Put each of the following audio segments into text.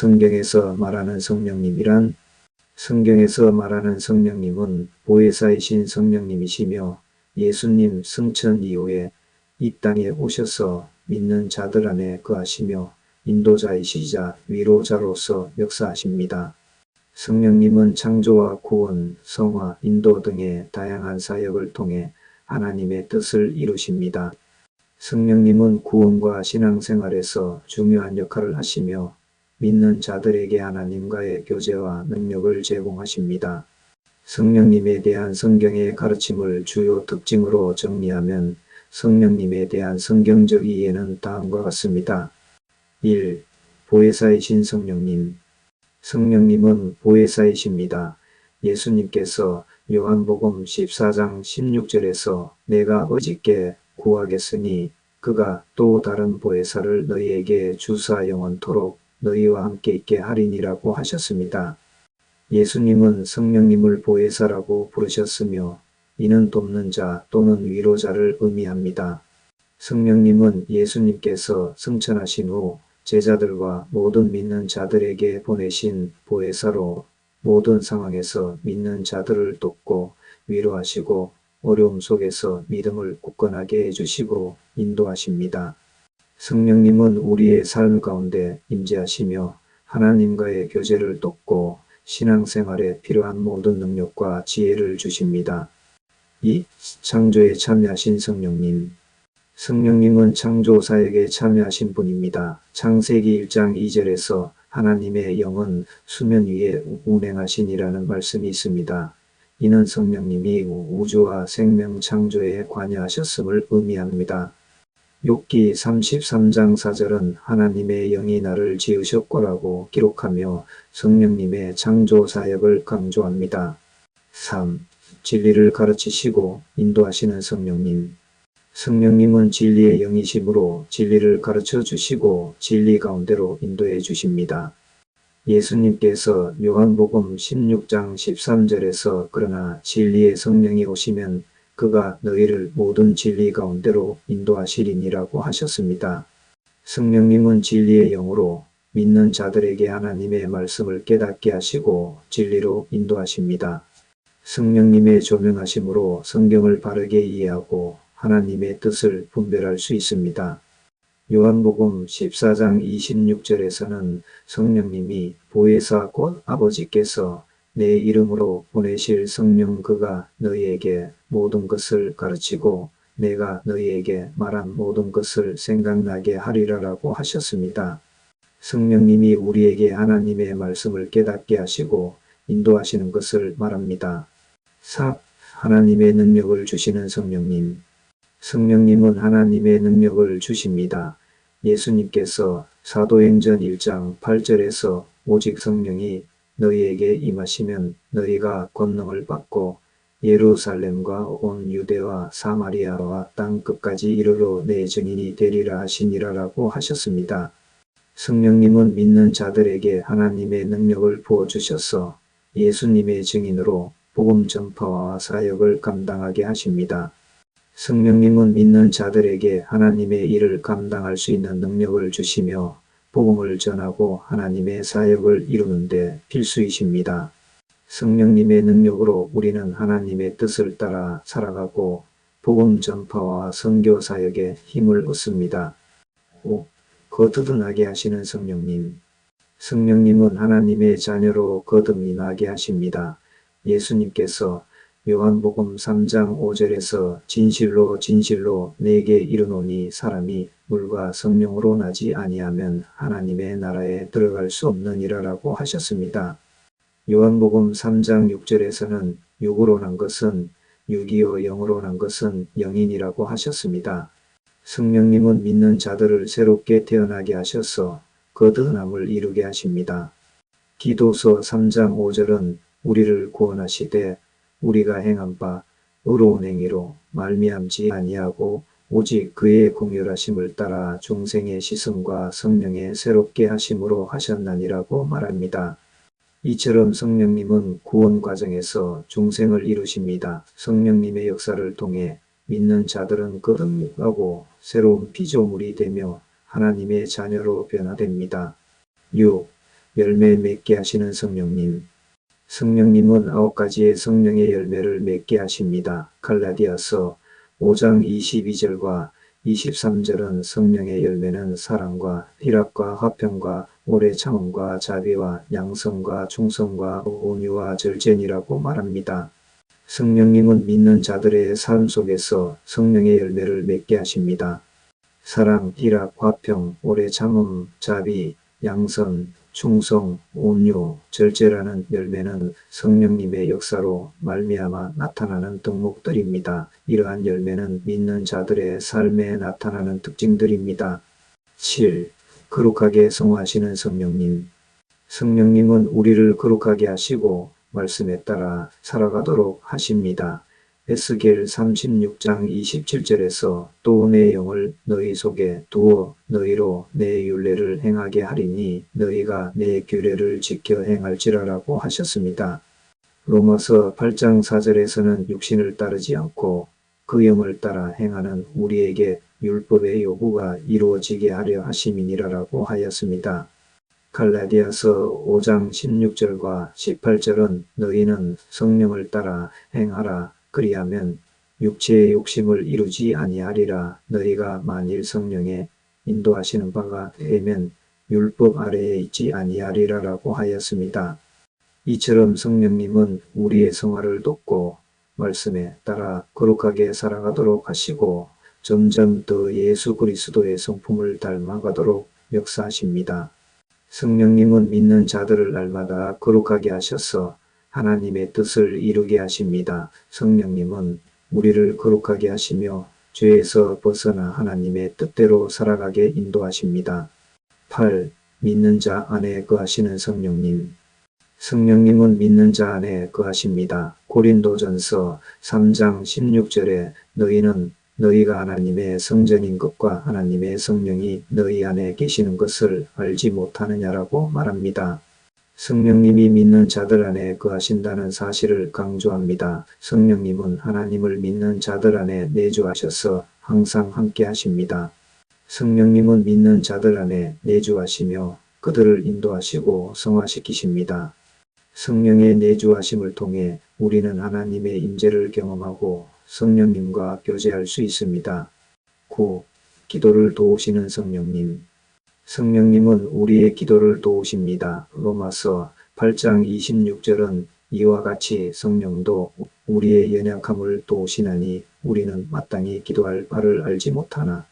성경에서 말하는 성령님이란 성경에서 말하는 성령님은 보혜사이신 성령님이시며 예수님 승천 이후에 이 땅에 오셔서 믿는 자들 안에 거하시며 인도자이시자 위로자로서 역사하십니다. 성령님은 창조와 구원, 성화, 인도 등의 다양한 사역을 통해 하나님의 뜻을 이루십니다. 성령님은 구원과 신앙생활에서 중요한 역할을 하시며 믿는 자들에게 하나님과의 교제와 능력을 제공하십니다. 성령님에 대한 성경의 가르침을 주요 특징으로 정리하면 성령님에 대한 성경적 이해는 다음과 같습니다. 1. 보혜사이신 성령님. 성령님은 보혜사이십니다. 예수님께서 요한복음 14장 16절에서 내가 어짓게 구하겠으니 그가 또 다른 보혜사를 너희에게 주사 영원토록 너희와 함께 있게 하리니라고 하셨습니다. 예수님은 성령님을 보혜사라고 부르셨으며 이는 돕는 자 또는 위로자를 의미합니다. 성령님은 예수님께서 승천하신 후 제자들과 모든 믿는 자들에게 보내신 보혜사로 모든 상황에서 믿는 자들을 돕고 위로하시고 어려움 속에서 믿음을 굳건하게 해주시고 인도하십니다. 성령님은 우리의 삶 가운데 임재하시며 하나님과의 교제를 돕고 신앙생활에 필요한 모든 능력과 지혜를 주십니다. 2. 창조에 참여하신 성령님. 성령님은 창조사역에 참여하신 분입니다. 창세기 1장 2절에서 하나님의 영은 수면 위에 운행하시니라는 말씀이 있습니다. 이는 성령님이 우주와 생명 창조에 관여하셨음을 의미합니다. 욥기 33장 4절은 하나님의 영이 나를 지으셨고라고 기록하며 성령님의 창조사역을 강조합니다. 3. 진리를 가르치시고 인도하시는 성령님. 성령님은 진리의 영이시므로 진리를 가르쳐 주시고 진리 가운데로 인도해 주십니다. 예수님께서 요한복음 16장 13절에서 그러나 진리의 성령이 오시면 그가 너희를 모든 진리 가운데로 인도하시리니라고 하셨습니다. 성령님은 진리의 영으로 믿는 자들에게 하나님의 말씀을 깨닫게 하시고 진리로 인도하십니다. 성령님의 조명하심으로 성경을 바르게 이해하고 하나님의 뜻을 분별할 수 있습니다. 요한복음 14장 26절에서는 성령님이 보혜사 곧 아버지께서 내 이름으로 보내실 성령 그가 너희에게 모든 것을 가르치고 내가 너희에게 말한 모든 것을 생각나게 하리라라고 하셨습니다. 성령님이 우리에게 하나님의 말씀을 깨닫게 하시고 인도하시는 것을 말합니다. 4. 하나님의 능력을 주시는 성령님. 성령님은 하나님의 능력을 주십니다. 예수님께서 사도행전 1장 8절에서 오직 성령이 너희에게 임하시면 너희가 권능을 받고 예루살렘과 온 유대와 사마리아와 땅 끝까지 이르러 내 증인이 되리라 하시니라라고 하셨습니다. 성령님은 믿는 자들에게 하나님의 능력을 부어주셔서 예수님의 증인으로 복음 전파와 사역을 감당하게 하십니다. 성령님은 믿는 자들에게 하나님의 일을 감당할 수 있는 능력을 주시며 복음을 전하고 하나님의 사역을 이루는 데 필수이십니다. 성령님의 능력으로 우리는 하나님의 뜻을 따라 살아가고 복음 전파와 선교 사역에 힘을 얻습니다. 5. 거듭나게 하시는 성령님. 성령님은 하나님의 자녀로 거듭이 나게 하십니다. 예수님께서 요한복음 3장 5절에서 진실로 진실로 내게 이르노니 사람이 물과 성령으로 나지 아니하면 하나님의 나라에 들어갈 수 없느니라라고 하셨습니다. 요한복음 3장 6절에서는 육으로 난 것은 육이요 영으로 난 것은 영이니라고 하셨습니다. 성령님은 믿는 자들을 새롭게 태어나게 하셔서 거듭남을 이루게 하십니다. 기도서 3장 5절은 우리를 구원하시되 우리가 행한 바 의로운 행위로 말미암지 아니하고 오직 그의 공렬하심을 따라 중생의 시선과 성령의 새롭게 하심으로 하셨나니라고 말합니다. 이처럼 성령님은 구원 과정에서 중생을 이루십니다. 성령님의 역사를 통해 믿는 자들은 거듭나고 새로운 피조물이 되며 하나님의 자녀로 변화됩니다. 6. 열매 맺게 하시는 성령님. 성령님은 9가지의 성령의 열매를 맺게 하십니다. 갈라디아서 5장 22절과 23절은 성령의 열매는 사랑과 희락과 화평과 오래 참음과 자비와 양성과 충성과 온유와 절제니라고 말합니다. 성령님은 믿는 자들의 삶 속에서 성령의 열매를 맺게 하십니다. 사랑, 희락, 화평, 오래 참음, 자비, 양선, 충성, 온유, 절제라는 열매는 성령님의 역사로 말미암아 나타나는 덕목들입니다. 이러한 열매는 믿는 자들의 삶에 나타나는 특징들입니다. 7. 거룩하게 성화하시는 성령님. 성령님은 우리를 거룩하게 하시고 말씀에 따라 살아가도록 하십니다. 에스겔 36장 27절에서 또 내 영을 너희 속에 두어 너희로 내 율례를 행하게 하리니 너희가 내 규례를 지켜 행할지라라고 하셨습니다. 로마서 8장 4절에서는 육신을 따르지 않고 그 영을 따라 행하는 우리에게 율법의 요구가 이루어지게 하려 하심이니라라고 하였습니다. 갈라디아서 5장 16절과 18절은 너희는 성령을 따라 행하라. 그리하면 육체의 욕심을 이루지 아니하리라. 너희가 만일 성령에 인도하시는 바가 되면 율법 아래에 있지 아니하리라라고 하였습니다. 이처럼 성령님은 우리의 성화를 돕고 말씀에 따라 거룩하게 살아가도록 하시고 점점 더 예수 그리스도의 성품을 닮아가도록 역사하십니다. 성령님은 믿는 자들을 날마다 거룩하게 하셔서 하나님의 뜻을 이루게 하십니다. 성령님은 우리를 거룩하게 하시며 죄에서 벗어나 하나님의 뜻대로 살아가게 인도하십니다. 8. 믿는 자 안에 거하시는 성령님. 성령님은 믿는 자 안에 거하십니다. 고린도전서 3장 16절에 너희는 너희가 하나님의 성전인 것과 하나님의 성령이 너희 안에 계시는 것을 알지 못하느냐라고 말합니다. 성령님이 믿는 자들 안에 거하신다는 사실을 강조합니다. 성령님은 하나님을 믿는 자들 안에 내주하셔서 항상 함께 하십니다. 성령님은 믿는 자들 안에 내주하시며 그들을 인도하시고 성화시키십니다. 성령의 내주하심을 통해 우리는 하나님의 임재를 경험하고 성령님과 교제할 수 있습니다. 9. 기도를 도우시는 성령님. 성령님은 우리의 기도를 도우십니다. 로마서 8장 26절은 이와 같이 성령도 우리의 연약함을 도우시나니 우리는 마땅히 기도할 바를 알지 못하나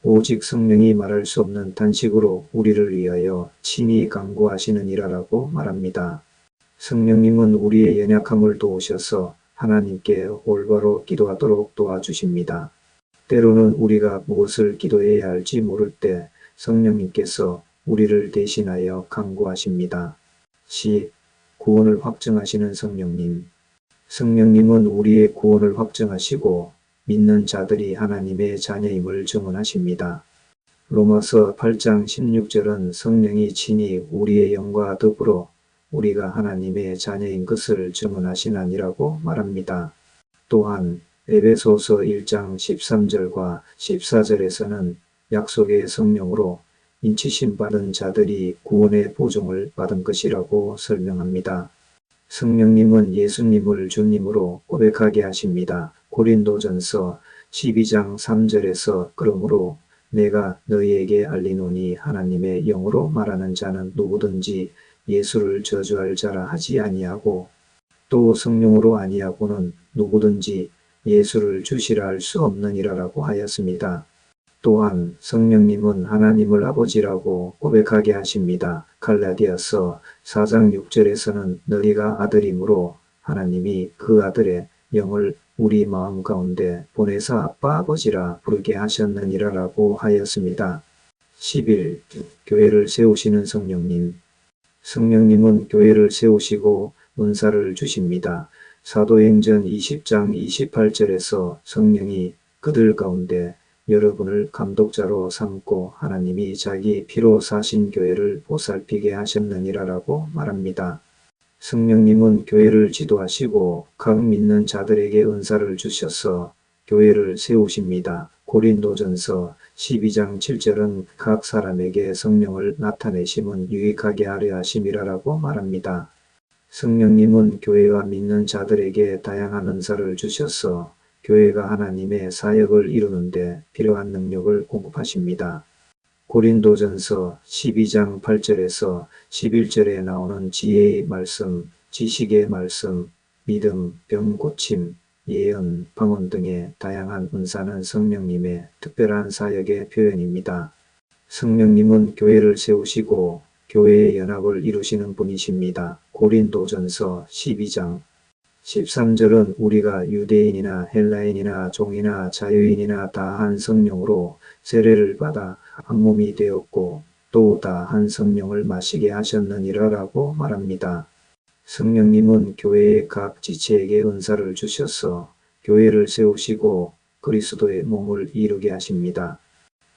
오직 성령이 말할 수 없는 단식으로 우리를 위하여 친히 간구하시느니라라고 말합니다. 성령님은 우리의 연약함을 도우셔서 하나님께 올바로 기도하도록 도와주십니다. 때로는 우리가 무엇을 기도해야 할지 모를 때 성령님께서 우리를 대신하여 간구하십니다. 10. 구원을 확증하시는 성령님. 성령님은 우리의 구원을 확증하시고 믿는 자들이 하나님의 자녀임을 증언하십니다. 로마서 8장 16절은 성령이 친히 우리의 영과 더불어 우리가 하나님의 자녀인 것을 증언하시나니라고 말합니다. 또한 에베소서 1장 13절과 14절에서는 약속의 성령으로 인치심 받은 자들이 구원의 보증을 받은 것이라고 설명합니다. 성령님은 예수님을 주님으로 고백하게 하십니다. 고린도전서 12장 3절에서 그러므로 내가 너희에게 알리노니 하나님의 영으로 말하는 자는 누구든지 예수를 저주할 자라 하지 아니하고 또 성령으로 아니하고는 누구든지 예수를 주시라 할 수 없느니라라고 하였습니다. 또한 성령님은 하나님을 아버지라고 고백하게 하십니다. 갈라디아서 4장 6절에서는 너희가 아들이므로 하나님이 그 아들의 영을 우리 마음 가운데 보내사 아빠 아버지라 부르게 하셨느니라라고 하였습니다. 11. 교회를 세우시는 성령님. 성령님은 교회를 세우시고 은사를 주십니다. 사도행전 20장 28절에서 성령이 그들 가운데 여러분을 감독자로 삼고 하나님이 자기 피로 사신 교회를 보살피게 하셨느니라라고 말합니다. 성령님은 교회를 지도하시고 각 믿는 자들에게 은사를 주셔서 교회를 세우십니다. 고린도전서 12장 7절은 각 사람에게 성령을 나타내심은 유익하게 하려 하심이라고 말합니다. 성령님은 교회와 믿는 자들에게 다양한 은사를 주셔서 교회가 하나님의 사역을 이루는데 필요한 능력을 공급하십니다. 고린도전서 12장 8절에서 11절에 나오는 지혜의 말씀, 지식의 말씀, 믿음, 병 고침, 예언, 방언 등의 다양한 은사는 성령님의 특별한 사역의 표현입니다. 성령님은 교회를 세우시고 교회의 연합을 이루시는 분이십니다. 고린도전서 12장 13절은 우리가 유대인이나 헬라인이나 종이나 자유인이나 다 한 성령으로 세례를 받아 한 몸이 되었고 또 다 한 성령을 마시게 하셨느니라라고 말합니다. 성령님은 교회의 각 지체에게 은사를 주셔서 교회를 세우시고 그리스도의 몸을 이루게 하십니다.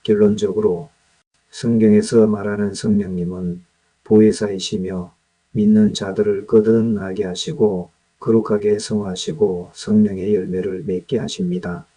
결론적으로 성경에서 말하는 성령님은 보혜사이시며 믿는 자들을 거듭나게 하시고 거룩하게 성화하시고 성령의 열매를 맺게 하십니다.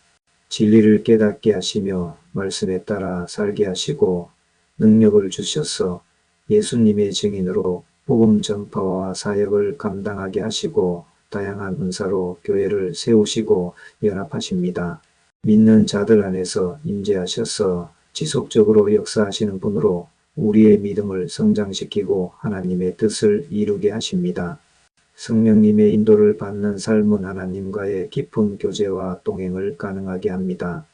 진리를 깨닫게 하시며 말씀에 따라 살게 하시고 능력을 주셔서 예수님의 증인으로 복음 전파와 사역을 감당하게 하시고 다양한 은사로 교회를 세우시고 연합하십니다. 믿는 자들 안에서 임재하셔서 지속적으로 역사하시는 분으로 우리의 믿음을 성장시키고 하나님의 뜻을 이루게 하십니다. 성령님의 인도를 받는 삶은 하나님과의 깊은 교제와 동행을 가능하게 합니다.